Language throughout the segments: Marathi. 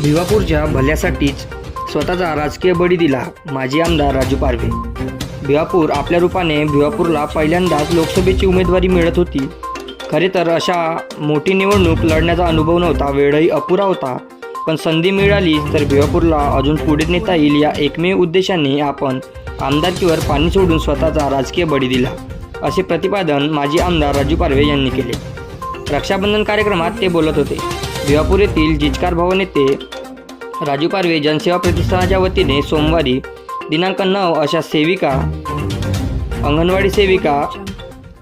भिवापूरच्या भल्यासाठीच स्वतःचा राजकीय बळी दिला माजी आमदार राजू पारवे। भिवापूर आपल्या रूपाने भिवापूरला पहिल्यांदाच लोकसभेची उमेदवारी मिळत होती। खरे तर अशा मोठी निवडणूक लढण्याचा अनुभव नव्हता, वेळही अपुरा होता, पण संधी मिळाली तर भिवापूरला अजून पुढे नेता येईल या एकमेव उद्देशाने आपण आमदारकीवर पाणी सोडून स्वतःचा राजकीय बळी दिला, असे प्रतिपादन माजी आमदार राजू पारवे यांनी केले। रक्षाबंधन कार्यक्रमात ते बोलत होते। भिवापूर येथील जिचकार भवन येथे राजू पारवे जनसेवा प्रतिष्ठानाच्या वतीने सोमवारी दिनांक 9 अशा सेविका, अंगणवाडी सेविका,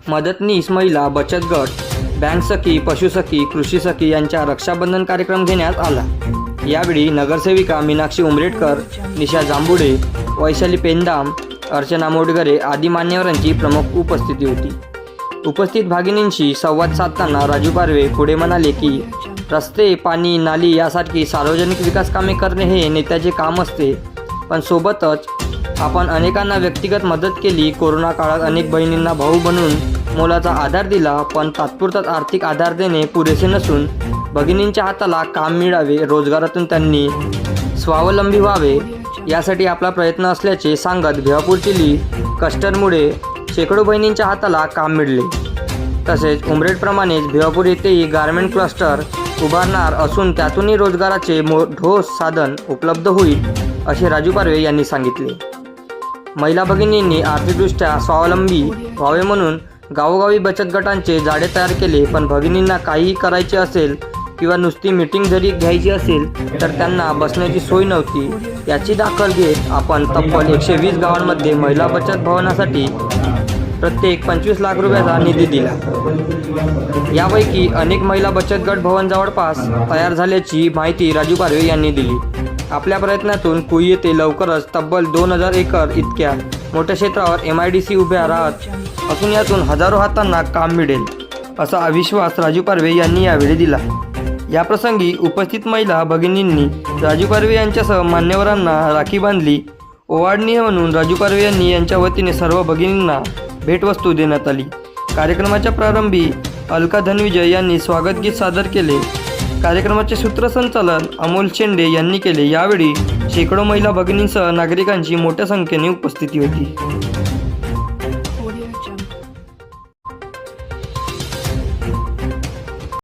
मदतनीस, महिला बचत गट, बँक सखी, पशुसखी, कृषी सखी यांचा रक्षाबंधन कार्यक्रम घेण्यात आला। यावेळी नगरसेविका मीनाक्षी उमरेडकर, निशा जांभुडे, वैशाली पेंदाम, अर्चना मोडगरे आदी मान्यवरांची प्रमुख उपस्थिती होती। उपस्थित भगिनींशी संवाद साधताना राजू पारवे पुढे म्हणाले की रस्ते, पाणी, नाली यासारखी सार्वजनिक विकास कामे करणे हे नेत्याचे काम असते, पण सोबतच आपण अनेकांना व्यक्तिगत मदत केली। कोरोना काळात अनेक बहिणींना भाऊ बनून मोलाचा आधार दिला, पण तात्पुरता आर्थिक आधार देणे पुरेसे नसून भगिनींच्या हाताला काम मिळावे, रोजगारातून त्यांनी स्वावलंबी व्हावे यासाठी आपला प्रयत्न असल्याचे सांगत भिवापूरची कस्टरमुळे शेकडो बहिणींच्या हाताला काम मिळाले। तसेच उमरेडप्रमाणेच भिवापूर येथेही गारमेंट क्लस्टर उभारणार असून त्यातूनही रोजगाराचे ठोस साधन उपलब्ध होईल, असे राजू पारवे यांनी सांगितले। महिला भगिनींनी आर्थिकदृष्ट्या स्वावलंबी व्हावे म्हणून गावोगावी बचत गटांचे जाळे तयार केले, पण भगिनींना काहीही करायचे असेल किंवा नुसती मीटिंग जरी घ्यायची असेल तर त्यांना बसण्याची सोय नव्हती। याची दखल घेत आपण तब्बल 120 गावांमध्ये महिला बचत भवनासाठी प्रत्येक 25 लाख रुपयाचा निधी दिला। यापैकी अनेक महिला बचत गट भवन जवळपास तयार झाल्याची माहिती राजू पारवे यांनी दिली। आपल्या प्रयत्नातून कुई येथे लवकरच तब्बल 2000 एकर इतक्या मोठ्या क्षेत्रावर MIDC उभ्या राहत असून यातून हजारो हातांना काम मिळेल, असा विश्वास राजू पारवे यांनी यावेळी दिला। याप्रसंगी उपस्थित महिला भगिनींनी राजू पारवे यांच्यासह मान्यवरांना राखी बांधली। ओवाळणी म्हणून राजू पारवे यांनी यांच्या वतीने सर्व भगिनींना भेटवस्तू देण्यात आली। कार्यक्रमाच्या प्रारंभी अलका धनविजय यांनी स्वागत गीत सादर केले। कार्यक्रमाचे सूत्रसंचालन अमोल शेंडे यांनी केले। यावेळी शेकडो महिला भगिनींसह नागरिकांची मोठ्या संख्येने उपस्थिती होती।